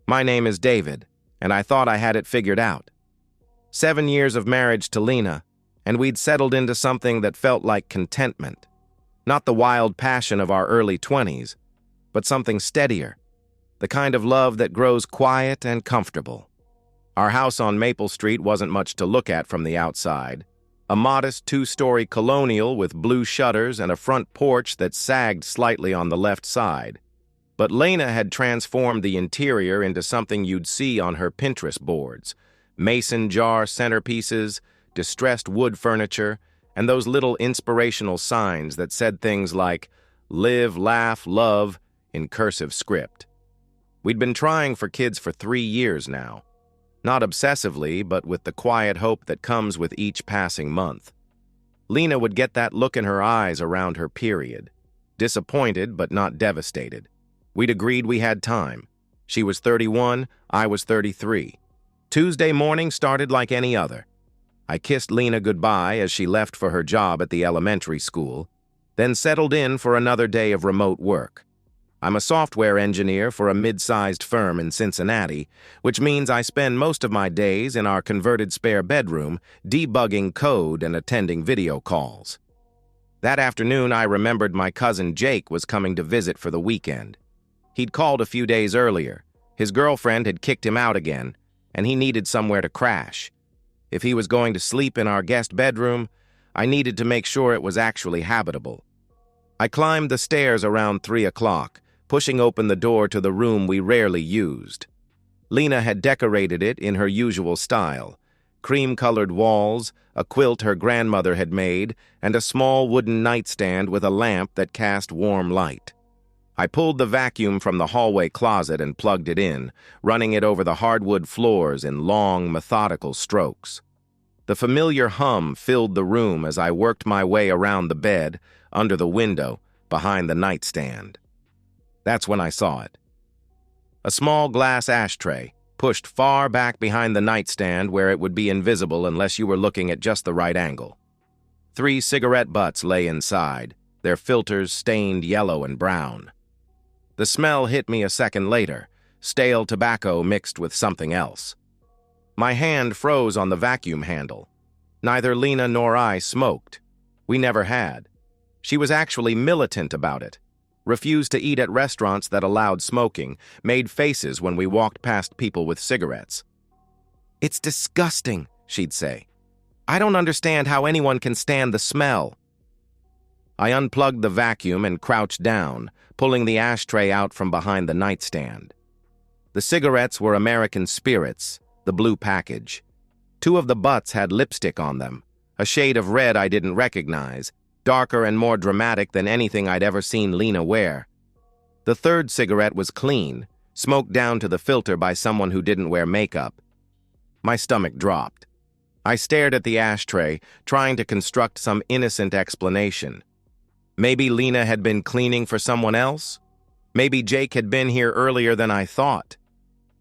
My name is David, and I thought I had it figured out. 7 years of marriage to Lena, and we'd settled into something that felt like contentment. Not the wild passion of our early 20s, but something steadier, the kind of love that grows quiet and comfortable. Our house on Maple Street wasn't much to look at from the outside. A modest 2-story colonial with blue shutters and a front porch that sagged slightly on the left side. But Lena had transformed the interior into something you'd see on her Pinterest boards. Mason jar centerpieces, distressed wood furniture, and those little inspirational signs that said things like, "Live, laugh, love," in cursive script. We'd been trying for kids for 3 years now. Not obsessively, but with the quiet hope that comes with each passing month. Lena would get that look in her eyes around her period. Disappointed, but not devastated. We'd agreed we had time. She was 31, I was 33. Tuesday morning started like any other. I kissed Lena goodbye as she left for her job at the elementary school, then settled in for another day of remote work. I'm a software engineer for a mid-sized firm in Cincinnati, which means I spend most of my days in our converted spare bedroom debugging code and attending video calls. That afternoon, I remembered my cousin Jake was coming to visit for the weekend. He'd called a few days earlier. His girlfriend had kicked him out again, and he needed somewhere to crash. If he was going to sleep in our guest bedroom, I needed to make sure it was actually habitable. I climbed the stairs around 3 o'clock, pushing open the door to the room we rarely used. Lena had decorated it in her usual style: cream-colored walls, a quilt her grandmother had made, and a small wooden nightstand with a lamp that cast warm light. I pulled the vacuum from the hallway closet and plugged it in, running it over the hardwood floors in long, methodical strokes. The familiar hum filled the room as I worked my way around the bed, under the window, behind the nightstand. That's when I saw it. A small glass ashtray, pushed far back behind the nightstand where it would be invisible unless you were looking at just the right angle. 3 cigarette butts lay inside, their filters stained yellow and brown. The smell hit me a second later, stale tobacco mixed with something else. My hand froze on the vacuum handle. Neither Lena nor I smoked. We never had. She was actually militant about it. Refused to eat at restaurants that allowed smoking, made faces when we walked past people with cigarettes. "It's disgusting," she'd say. "I don't understand how anyone can stand the smell." I unplugged the vacuum and crouched down, pulling the ashtray out from behind the nightstand. The cigarettes were American Spirits, the blue package. 2 of the butts had lipstick on them, a shade of red I didn't recognize, darker and more dramatic than anything I'd ever seen Lena wear. The 3rd cigarette was clean, smoked down to the filter by someone who didn't wear makeup. My stomach dropped. I stared at the ashtray, trying to construct some innocent explanation. Maybe Lena had been cleaning for someone else? Maybe Jake had been here earlier than I thought.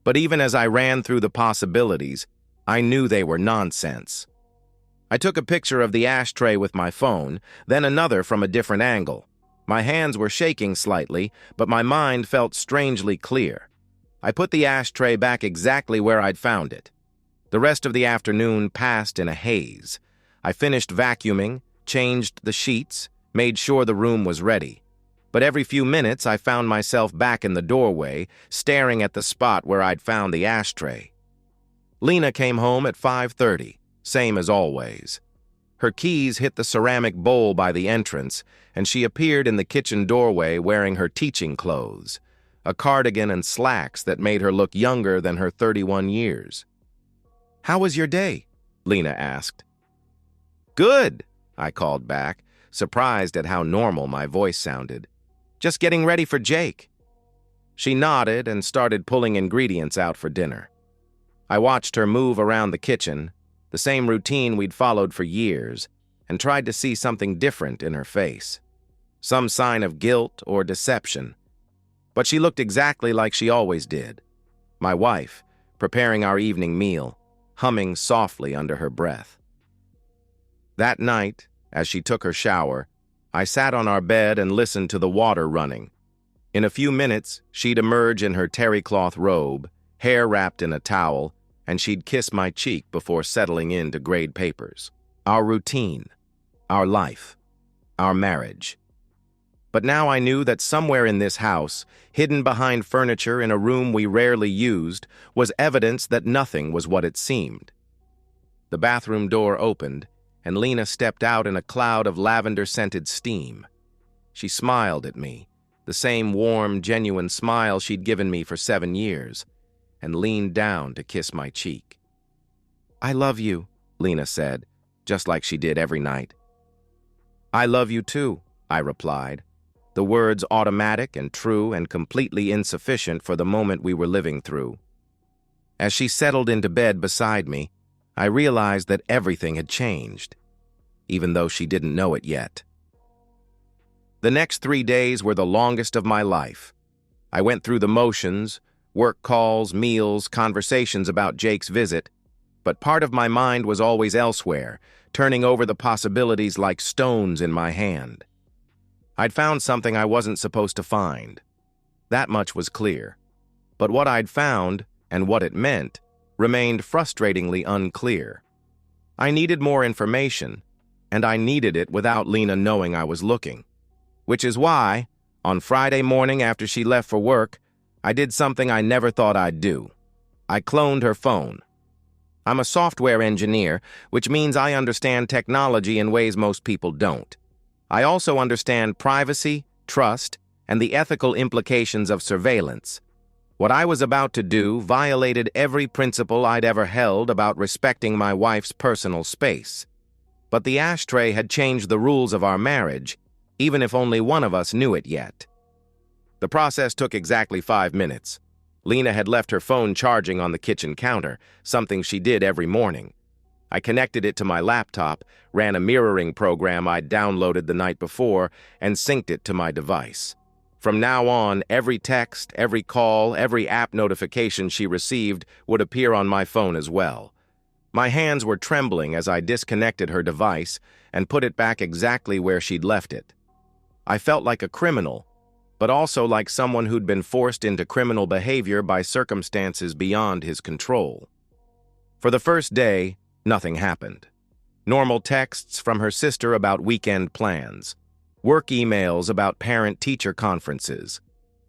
But even as I ran through the possibilities, I knew they were nonsense. I took a picture of the ashtray with my phone, then another from a different angle. My hands were shaking slightly, but my mind felt strangely clear. I put the ashtray back exactly where I'd found it. The rest of the afternoon passed in a haze. I finished vacuuming, changed the sheets, made sure the room was ready. But every few minutes I found myself back in the doorway, staring at the spot where I'd found the ashtray. Lena came home at 5:30. Same as always. Her keys hit the ceramic bowl by the entrance, and she appeared in the kitchen doorway wearing her teaching clothes, a cardigan and slacks that made her look younger than her 31 years. "How was your day?" Lena asked. "Good," I called back, surprised at how normal my voice sounded. "Just getting ready for Jake." She nodded and started pulling ingredients out for dinner. I watched her move around the kitchen, the same routine we'd followed for years, and tried to see something different in her face. Some sign of guilt or deception. But she looked exactly like she always did. My wife, preparing our evening meal, humming softly under her breath. That night, as she took her shower, I sat on our bed and listened to the water running. In a few minutes, she'd emerge in her terry cloth robe, hair wrapped in a towel, and she'd kiss my cheek before settling in to grade papers. Our routine, our life, our marriage. But now I knew that somewhere in this house, hidden behind furniture in a room we rarely used, was evidence that nothing was what it seemed. The bathroom door opened, and Lena stepped out in a cloud of lavender-scented steam. She smiled at me, the same warm, genuine smile she'd given me for 7 years, and leaned down to kiss my cheek. "I love you," Lena said, just like she did every night. "I love you too," I replied, the words automatic and true and completely insufficient for the moment we were living through. As she settled into bed beside me, I realized that everything had changed, even though she didn't know it yet. The next 3 days were the longest of my life. I went through the motions, work calls, meals, conversations about Jake's visit, but part of my mind was always elsewhere, turning over the possibilities like stones in my hand. I'd found something I wasn't supposed to find. That much was clear. But what I'd found, and what it meant, remained frustratingly unclear. I needed more information, and I needed it without Lena knowing I was looking. Which is why, on Friday morning after she left for work, I did something I never thought I'd do. I cloned her phone. I'm a software engineer, which means I understand technology in ways most people don't. I also understand privacy, trust, and the ethical implications of surveillance. What I was about to do violated every principle I'd ever held about respecting my wife's personal space. But the ashtray had changed the rules of our marriage, even if only one of us knew it yet. The process took exactly 5 minutes. Lena had left her phone charging on the kitchen counter, something she did every morning. I connected it to my laptop, ran a mirroring program I'd downloaded the night before, and synced it to my device. From now on, every text, every call, every app notification she received would appear on my phone as well. My hands were trembling as I disconnected her device and put it back exactly where she'd left it. I felt like a criminal, but also like someone who'd been forced into criminal behavior by circumstances beyond his control. For the first day, nothing happened. Normal texts from her sister about weekend plans, work emails about parent-teacher conferences,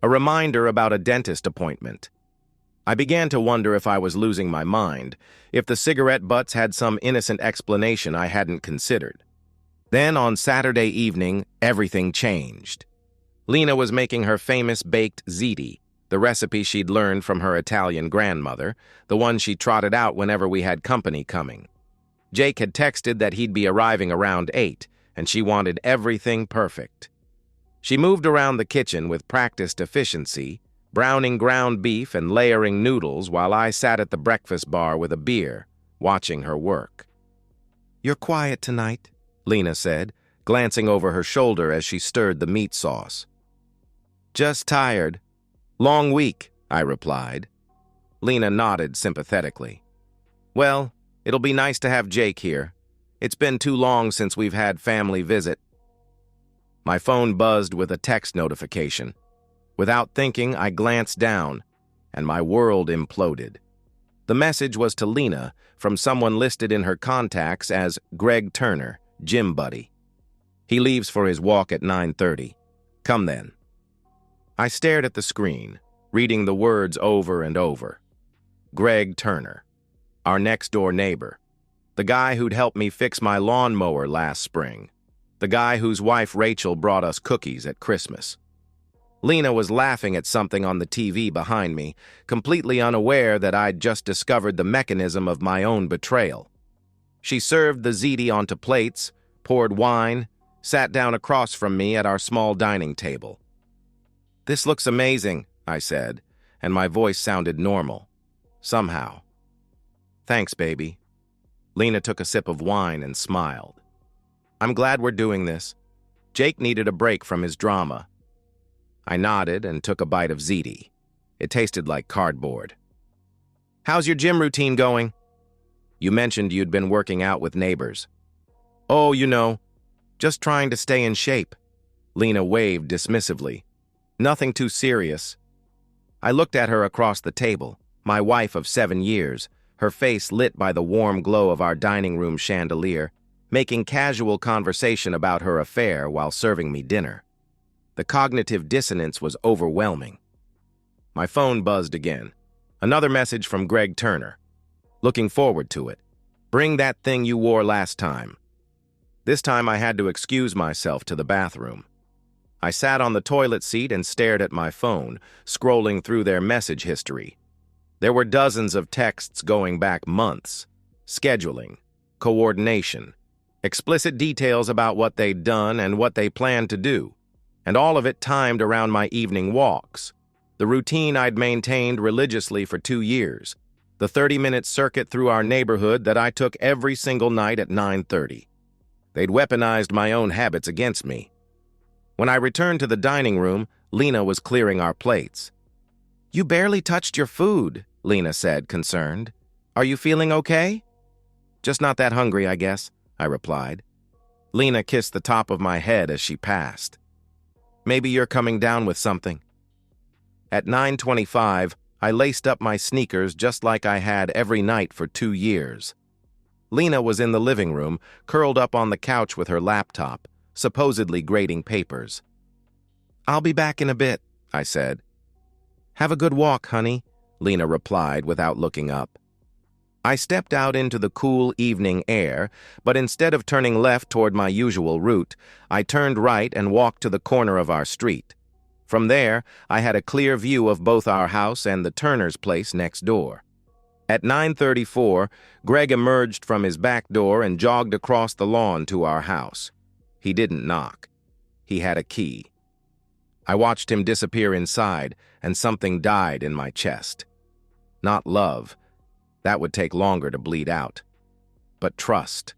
a reminder about a dentist appointment. I began to wonder if I was losing my mind, if the cigarette butts had some innocent explanation I hadn't considered. Then on Saturday evening, everything changed. Lena was making her famous baked ziti, the recipe she'd learned from her Italian grandmother, the one she trotted out whenever we had company coming. Jake had texted that he'd be arriving around 8, and she wanted everything perfect. She moved around the kitchen with practiced efficiency, browning ground beef and layering noodles while I sat at the breakfast bar with a beer, watching her work. "You're quiet tonight," Lena said, glancing over her shoulder as she stirred the meat sauce. "Just tired. Long week," I replied. Lena nodded sympathetically. "Well, it'll be nice to have Jake here. It's been too long since we've had family visit." My phone buzzed with a text notification. Without thinking, I glanced down, and my world imploded. The message was to Lena from someone listed in her contacts as Greg Turner, gym buddy. "He leaves for his walk at 9:30. Come then." I stared at the screen, reading the words over and over. Greg Turner, our next-door neighbor, the guy who'd helped me fix my lawnmower last spring, the guy whose wife Rachel brought us cookies at Christmas. Lena was laughing at something on the TV behind me, completely unaware that I'd just discovered the mechanism of my own betrayal. She served the ziti onto plates, poured wine, sat down across from me at our small dining table. "This looks amazing," I said, and my voice sounded normal. Somehow. "Thanks, baby." Lena took a sip of wine and smiled. "I'm glad we're doing this. Jake needed a break from his drama." I nodded and took a bite of ziti. It tasted like cardboard. "How's your gym routine going?" "You mentioned you'd been working out with neighbors." "Oh, just trying to stay in shape." Lena waved dismissively. "Nothing too serious." I looked at her across the table, my wife of 7 years, her face lit by the warm glow of our dining room chandelier, making casual conversation about her affair while serving me dinner. The cognitive dissonance was overwhelming. My phone buzzed again. Another message from Greg Turner. Looking forward to it. Bring that thing you wore last time. This time I had to excuse myself to the bathroom. I sat on the toilet seat and stared at my phone, scrolling through their message history. There were dozens of texts going back months. Scheduling, coordination, explicit details about what they'd done and what they planned to do, and all of it timed around my evening walks. The routine I'd maintained religiously for 2 years, the 30-minute circuit through our neighborhood that I took every single night at 9:30. They'd weaponized my own habits against me. When I returned to the dining room, Lena was clearing our plates. "You barely touched your food," Lena said, concerned. "Are you feeling okay?" "Just not that hungry, I guess," I replied. Lena kissed the top of my head as she passed. "Maybe you're coming down with something." At 9:25, I laced up my sneakers just like I had every night for 2 years. Lena was in the living room, curled up on the couch with her laptop, supposedly grading papers. "I'll be back in a bit," I said. "Have a good walk, honey," Lena replied without looking up. I stepped out into the cool evening air, but instead of turning left toward my usual route, I turned right and walked to the corner of our street. From there, I had a clear view of both our house and the Turner's place next door. At 9:34, Greg emerged from his back door and jogged across the lawn to our house. He didn't knock. He had a key. I watched him disappear inside, and something died in my chest. Not love. That would take longer to bleed out. But trust.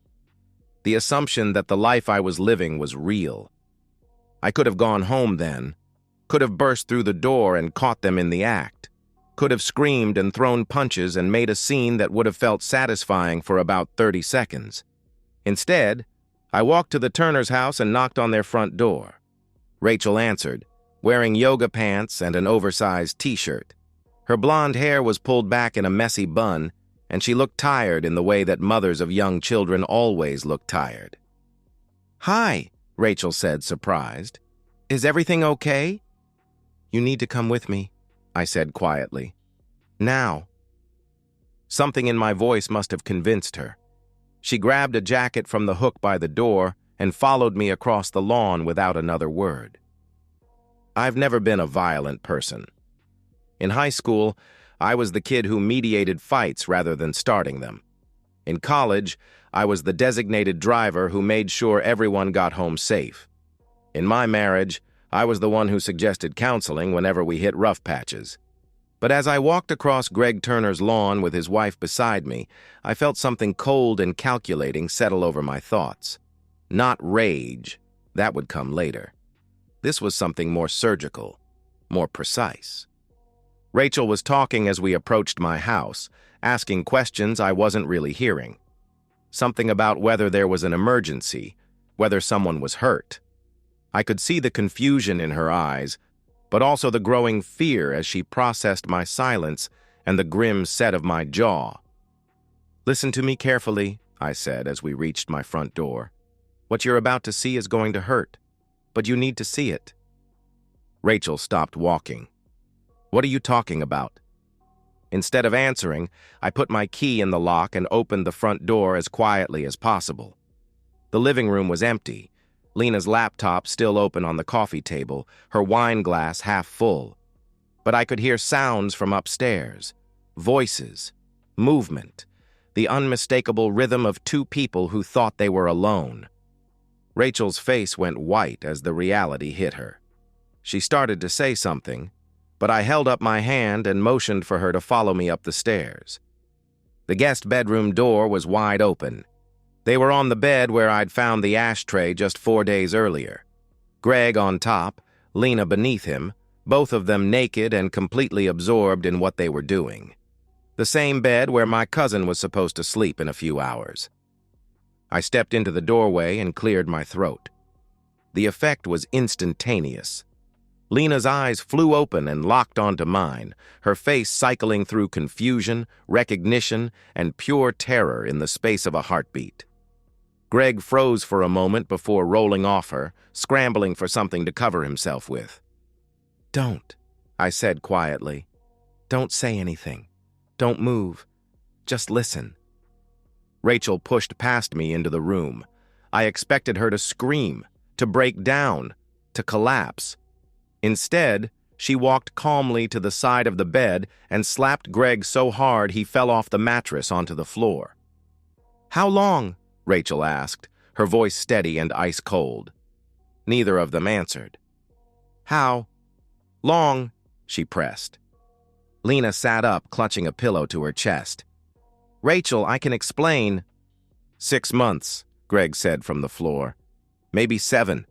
The assumption that the life I was living was real. I could have gone home then, could have burst through the door and caught them in the act, could have screamed and thrown punches and made a scene that would have felt satisfying for about 30 seconds. Instead, I walked to the Turner's house and knocked on their front door. Rachel answered, wearing yoga pants and an oversized t-shirt. Her blonde hair was pulled back in a messy bun, and she looked tired in the way that mothers of young children always look tired. "Hi," Rachel said, surprised. "Is everything okay?" "You need to come with me," I said quietly. "Now." Something in my voice must have convinced her. She grabbed a jacket from the hook by the door and followed me across the lawn without another word. I've never been a violent person. In high school, I was the kid who mediated fights rather than starting them. In college, I was the designated driver who made sure everyone got home safe. In my marriage, I was the one who suggested counseling whenever we hit rough patches. But as I walked across Greg Turner's lawn with his wife beside me, I felt something cold and calculating settle over my thoughts. Not rage. That would come later. This was something more surgical, more precise. Rachel was talking as we approached my house, asking questions I wasn't really hearing. Something about whether there was an emergency, whether someone was hurt. I could see the confusion in her eyes, but also the growing fear as she processed my silence and the grim set of my jaw. "Listen to me carefully," I said as we reached my front door. "What you're about to see is going to hurt, but you need to see it." Rachel stopped walking. "What are you talking about?" Instead of answering, I put my key in the lock and opened the front door as quietly as possible. The living room was empty, Lena's laptop still open on the coffee table, her wine glass half full. But I could hear sounds from upstairs, voices, movement, the unmistakable rhythm of two people who thought they were alone. Rachel's face went white as the reality hit her. She started to say something, but I held up my hand and motioned for her to follow me up the stairs. The guest bedroom door was wide open. They were on the bed where I'd found the ashtray just 4 days earlier. Greg on top, Lena beneath him, both of them naked and completely absorbed in what they were doing. The same bed where my cousin was supposed to sleep in a few hours. I stepped into the doorway and cleared my throat. The effect was instantaneous. Lena's eyes flew open and locked onto mine, her face cycling through confusion, recognition, and pure terror in the space of a heartbeat. Greg froze for a moment before rolling off her, scrambling for something to cover himself with. "Don't," I said quietly. "Don't say anything. Don't move. Just listen." Rachel pushed past me into the room. I expected her to scream, to break down, to collapse. Instead, she walked calmly to the side of the bed and slapped Greg so hard he fell off the mattress onto the floor. "How long?" Rachel asked, her voice steady and ice-cold. Neither of them answered. "How long?" she pressed. Lena sat up, clutching a pillow to her chest. "Rachel, I can explain." "6 months," Greg said from the floor. "Maybe 7.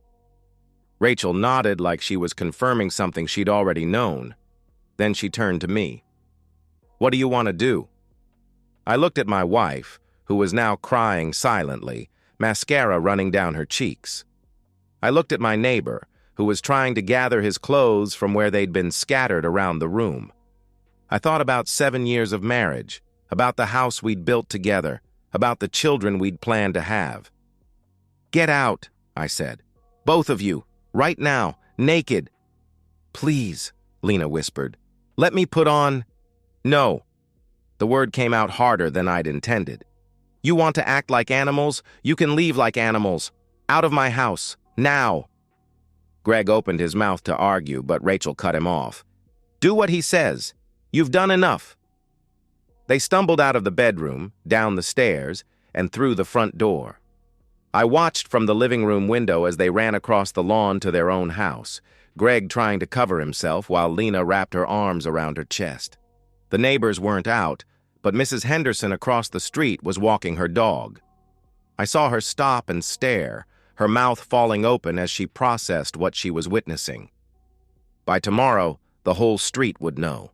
Rachel nodded like she was confirming something she'd already known. Then she turned to me. "What do you want to do?" I looked at my wife, who was now crying silently, mascara running down her cheeks. I looked at my neighbor, who was trying to gather his clothes from where they'd been scattered around the room. I thought about 7 years of marriage, about the house we'd built together, about the children we'd planned to have. "Get out," I said. "Both of you. Right now, naked." "Please," Lena whispered. "Let me put on—" "No." The word came out harder than I'd intended. "You want to act like animals? You can leave like animals. Out of my house. Now." Greg opened his mouth to argue, but Rachel cut him off. "Do what he says. You've done enough." They stumbled out of the bedroom, down the stairs, and through the front door. I watched from the living room window as they ran across the lawn to their own house, Greg trying to cover himself while Lena wrapped her arms around her chest. The neighbors weren't out, but Mrs. Henderson across the street was walking her dog. I saw her stop and stare, her mouth falling open as she processed what she was witnessing. By tomorrow, the whole street would know.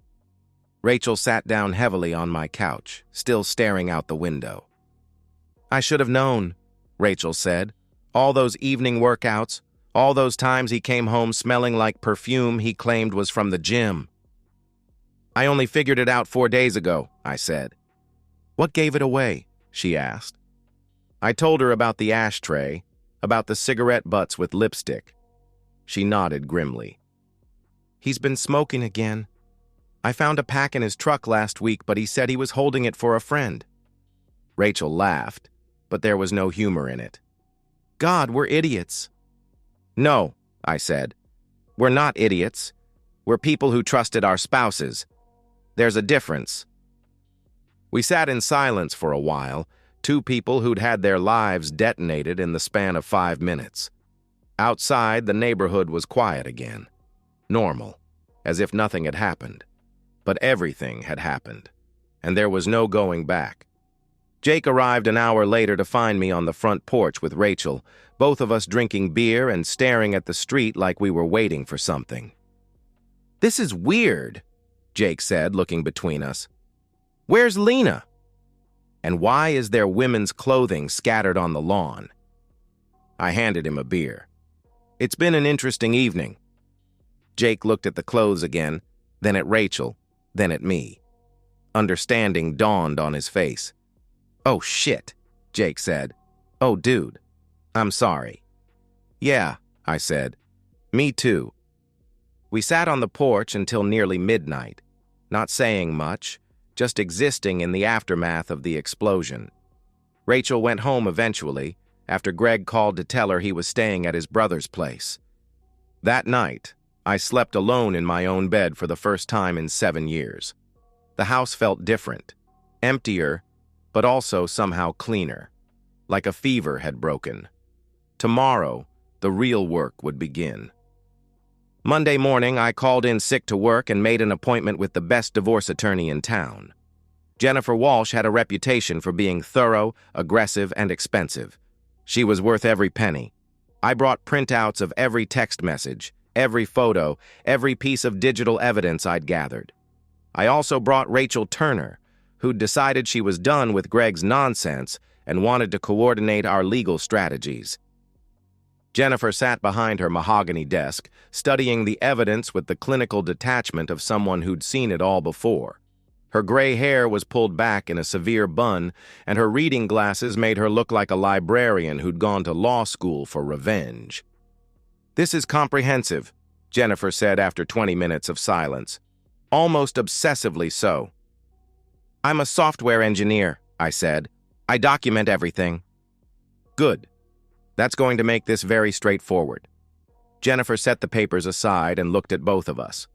Rachel sat down heavily on my couch, still staring out the window. "I should have known," Rachel said. "All those evening workouts, all those times he came home smelling like perfume he claimed was from the gym." "I only figured it out 4 days ago," I said. "What gave it away?" she asked. I told her about the ashtray, about the cigarette butts with lipstick. She nodded grimly. "He's been smoking again. I found a pack in his truck last week, but he said he was holding it for a friend." Rachel laughed, but there was no humor in it. "God, we're idiots." "No," I said. "We're not idiots. We're people who trusted our spouses. There's a difference." We sat in silence for a while, two people who'd had their lives detonated in the span of 5 minutes. Outside, the neighborhood was quiet again. Normal, as if nothing had happened. But everything had happened, and there was no going back. Jake arrived an hour later to find me on the front porch with Rachel, both of us drinking beer and staring at the street like we were waiting for something. "This is weird," Jake said, looking between us. "Where's Lena? And why is there women's clothing scattered on the lawn?" I handed him a beer. "It's been an interesting evening." Jake looked at the clothes again, then at Rachel, then at me. Understanding dawned on his face. "Oh, shit," Jake said. "Oh, dude. I'm sorry." "Yeah," I said. "Me too." We sat on the porch until nearly midnight, not saying much, just existing in the aftermath of the explosion. Rachel went home eventually, after Greg called to tell her he was staying at his brother's place. That night, I slept alone in my own bed for the first time in 7 years. The house felt different, emptier, but also somehow cleaner, like a fever had broken. Tomorrow, the real work would begin. Monday morning, I called in sick to work and made an appointment with the best divorce attorney in town. Jennifer Walsh had a reputation for being thorough, aggressive, and expensive. She was worth every penny. I brought printouts of every text message, every photo, every piece of digital evidence I'd gathered. I also brought Rachel Turner, who'd decided she was done with Greg's nonsense and wanted to coordinate our legal strategies. Jennifer sat behind her mahogany desk, studying the evidence with the clinical detachment of someone who'd seen it all before. Her gray hair was pulled back in a severe bun, and her reading glasses made her look like a librarian who'd gone to law school for revenge. "This is comprehensive," Jennifer said after 20 minutes of silence. "Almost obsessively so." "I'm a software engineer," I said. "I document everything." "Good. That's going to make this very straightforward." Jennifer set the papers aside and looked at both of us.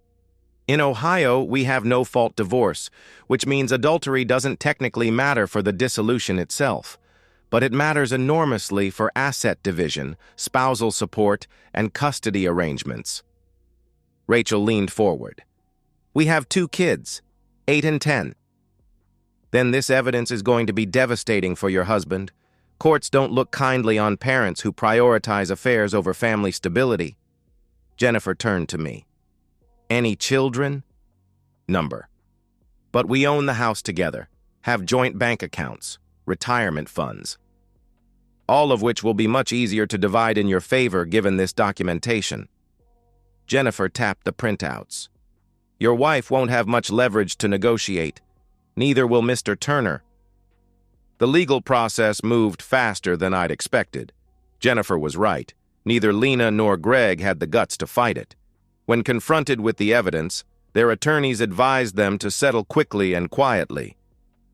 "In Ohio, we have no-fault divorce, which means adultery doesn't technically matter for the dissolution itself, but it matters enormously for asset division, spousal support, and custody arrangements." Rachel leaned forward. "We have 2 kids, 8 and 10. Then this evidence is going to be devastating for your husband. Courts don't look kindly on parents who prioritize affairs over family stability." Jennifer turned to me. "Any children?" "Number. But we own the house together, have joint bank accounts, retirement funds, all of which will be much easier to divide in your favor given this documentation." Jennifer tapped the printouts. "Your wife won't have much leverage to negotiate. Neither will Mr. Turner." The legal process moved faster than I'd expected. Jennifer was right. Neither Lena nor Greg had the guts to fight it. When confronted with the evidence, their attorneys advised them to settle quickly and quietly.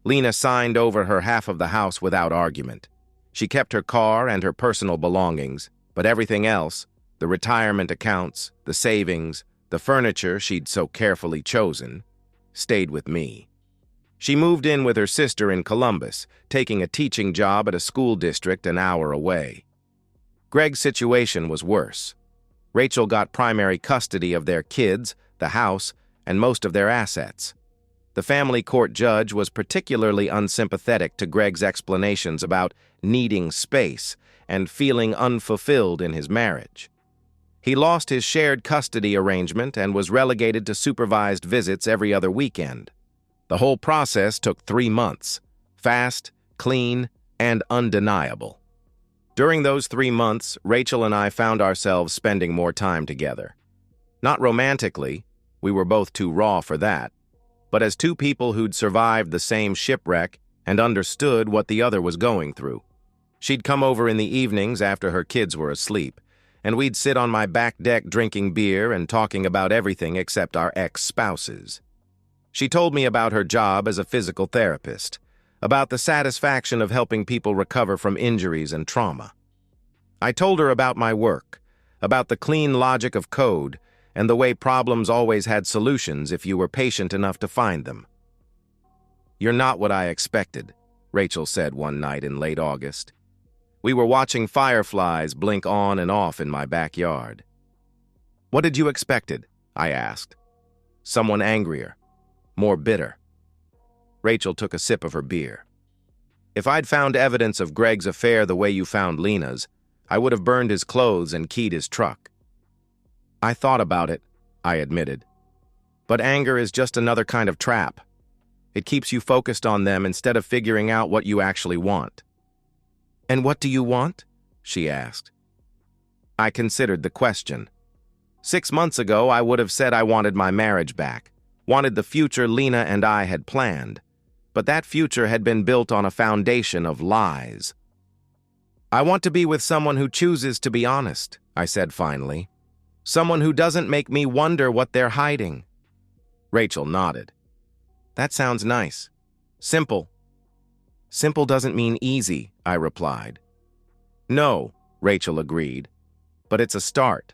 Lena signed over her half of the house without argument. She kept her car and her personal belongings, but everything else, the retirement accounts, the savings, the furniture she'd so carefully chosen, stayed with me. She moved in with her sister in Columbus, taking a teaching job at a school district an hour away. Greg's situation was worse. Rachel got primary custody of their kids, the house, and most of their assets. The family court judge was particularly unsympathetic to Greg's explanations about needing space and feeling unfulfilled in his marriage. He lost his shared custody arrangement and was relegated to supervised visits every other weekend. The whole process took 3 months, fast, clean, and undeniable. During those 3 months, Rachel and I found ourselves spending more time together. Not romantically, we were both too raw for that, but as 2 people who'd survived the same shipwreck and understood what the other was going through. She'd come over in the evenings after her kids were asleep, and we'd sit on my back deck drinking beer and talking about everything except our ex-spouses. She told me about her job as a physical therapist, about the satisfaction of helping people recover from injuries and trauma. I told her about my work, about the clean logic of code, and the way problems always had solutions if you were patient enough to find them. "You're not what I expected," Rachel said one night in late August. We were watching fireflies blink on and off in my backyard. "What did you expected?" I asked. "Someone angrier, more bitter." Rachel took a sip of her beer. "If I'd found evidence of Greg's affair the way you found Lena's, I would have burned his clothes and keyed his truck." "I thought about it," I admitted. "But anger is just another kind of trap. It keeps you focused on them instead of figuring out what you actually want." "And what do you want?" she asked. I considered the question. 6 months ago, I would have said I wanted my marriage back, wanted the future Lena and I had planned, but that future had been built on a foundation of lies. "I want to be with someone who chooses to be honest," I said finally. "Someone who doesn't make me wonder what they're hiding." Rachel nodded. "That sounds nice. Simple." "Simple doesn't mean easy," I replied. "No," Rachel agreed, "but it's a start."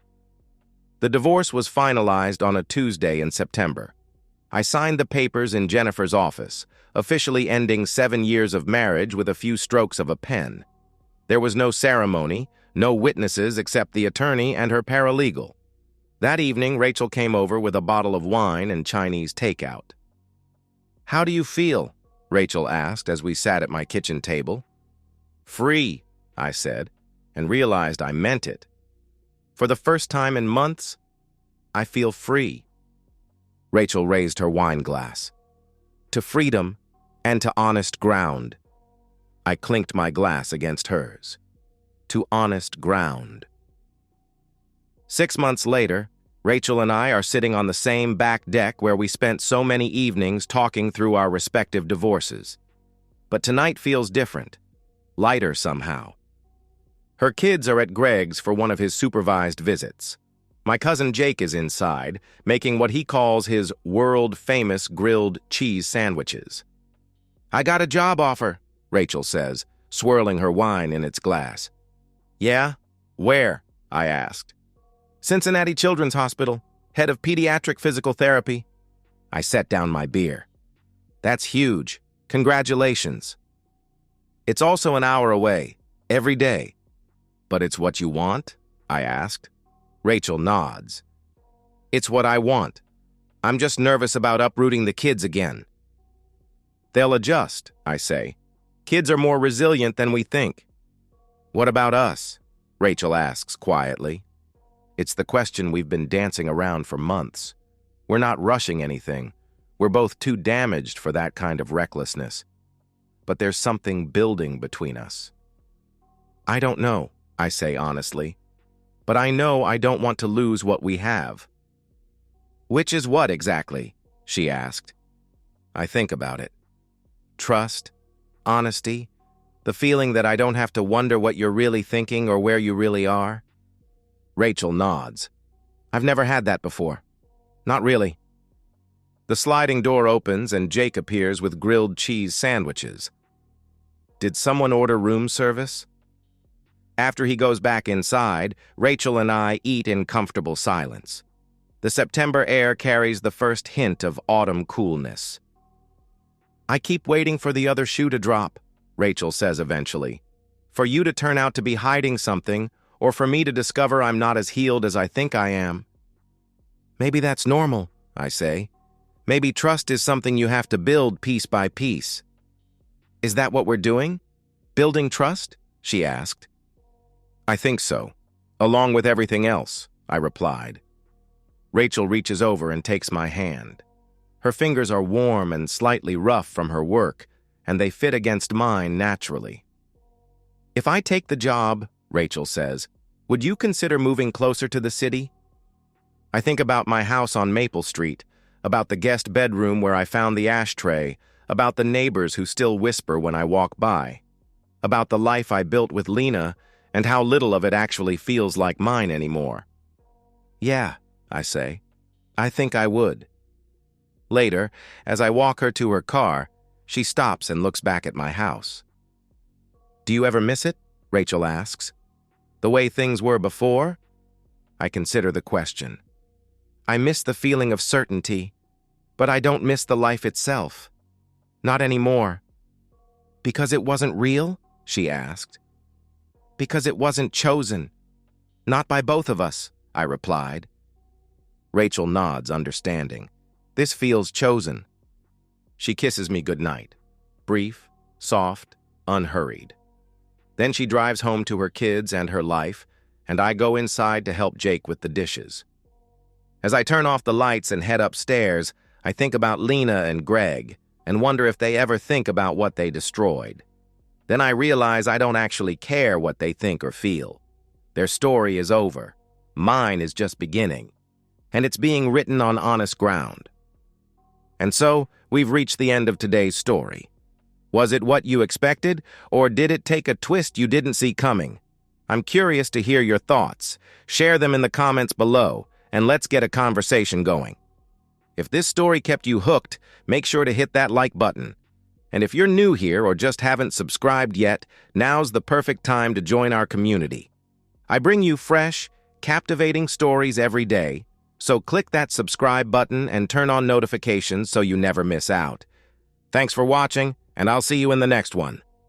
The divorce was finalized on a Tuesday in September. I signed the papers in Jennifer's office, officially ending 7 years of marriage with a few strokes of a pen. There was no ceremony, no witnesses except the attorney and her paralegal. That evening, Rachel came over with a bottle of wine and Chinese takeout. "How do you feel?" Rachel asked as we sat at my kitchen table. "Free," I said, and realized I meant it. For the first time in months, I feel free. Rachel raised her wine glass. "To freedom and to honest ground." I clinked my glass against hers. "To honest ground." 6 months later, Rachel and I are sitting on the same back deck where we spent so many evenings talking through our respective divorces. But tonight feels different, lighter somehow. Her kids are at Greg's for one of his supervised visits. My cousin Jake is inside, making what he calls his world-famous grilled cheese sandwiches. "I got a job offer," Rachel says, swirling her wine in its glass. "Yeah? Where?" I asked. "Cincinnati Children's Hospital, head of pediatric physical therapy." I set down my beer. "That's huge. Congratulations." "It's also an hour away, every day." "But it's what you want?" I asked. Rachel nods. "It's what I want. I'm just nervous about uprooting the kids again." "They'll adjust," I say. "Kids are more resilient than we think." "What about us?" Rachel asks quietly. It's the question we've been dancing around for months. We're not rushing anything. We're both too damaged for that kind of recklessness. But there's something building between us. "I don't know," I say honestly. "But I know I don't want to lose what we have." "Which is what exactly?" she asked. I think about it. Trust, honesty, the feeling that I don't have to wonder what you're really thinking or where you really are. Rachel nods. "I've never had that before. Not really." The sliding door opens and Jake appears with grilled cheese sandwiches. Did someone order room service? After he goes back inside, Rachel and I eat in comfortable silence. The September air carries the first hint of autumn coolness. "I keep waiting for the other shoe to drop," Rachel says eventually. "For you to turn out to be hiding something, or for me to discover I'm not as healed as I think I am." "Maybe that's normal," I say. "Maybe trust is something you have to build piece by piece." "Is that what we're doing? Building trust?" she asked. "I think so, along with everything else," I replied. Rachel reaches over and takes my hand. Her fingers are warm and slightly rough from her work, and they fit against mine naturally. "If I take the job," Rachel says, "would you consider moving closer to the city?" I think about my house on Maple Street, about the guest bedroom where I found the ashtray, about the neighbors who still whisper when I walk by, about the life I built with Lena and how little of it actually feels like mine anymore. "Yeah," I say, "I think I would." Later, as I walk her to her car, she stops and looks back at my house. "Do you ever miss it?" Rachel asks. "The way things were before?" I consider the question. "I miss the feeling of certainty, but I don't miss the life itself. Not anymore." "Because it wasn't real?" she asked. "Because it wasn't chosen. Not by both of us," I replied. Rachel nods, understanding. This feels chosen. She kisses me goodnight. Brief, soft, unhurried. Then she drives home to her kids and her life, and I go inside to help Jake with the dishes. As I turn off the lights and head upstairs, I think about Lena and Greg and wonder if they ever think about what they destroyed. Then I realize I don't actually care what they think or feel. Their story is over. Mine is just beginning. And it's being written on honest ground. And so, we've reached the end of today's story. Was it what you expected, or did it take a twist you didn't see coming? I'm curious to hear your thoughts. Share them in the comments below, and let's get a conversation going. If this story kept you hooked, make sure to hit that like button. And if you're new here or just haven't subscribed yet, now's the perfect time to join our community. I bring you fresh, captivating stories every day, so click that subscribe button and turn on notifications so you never miss out. Thanks for watching, and I'll see you in the next one.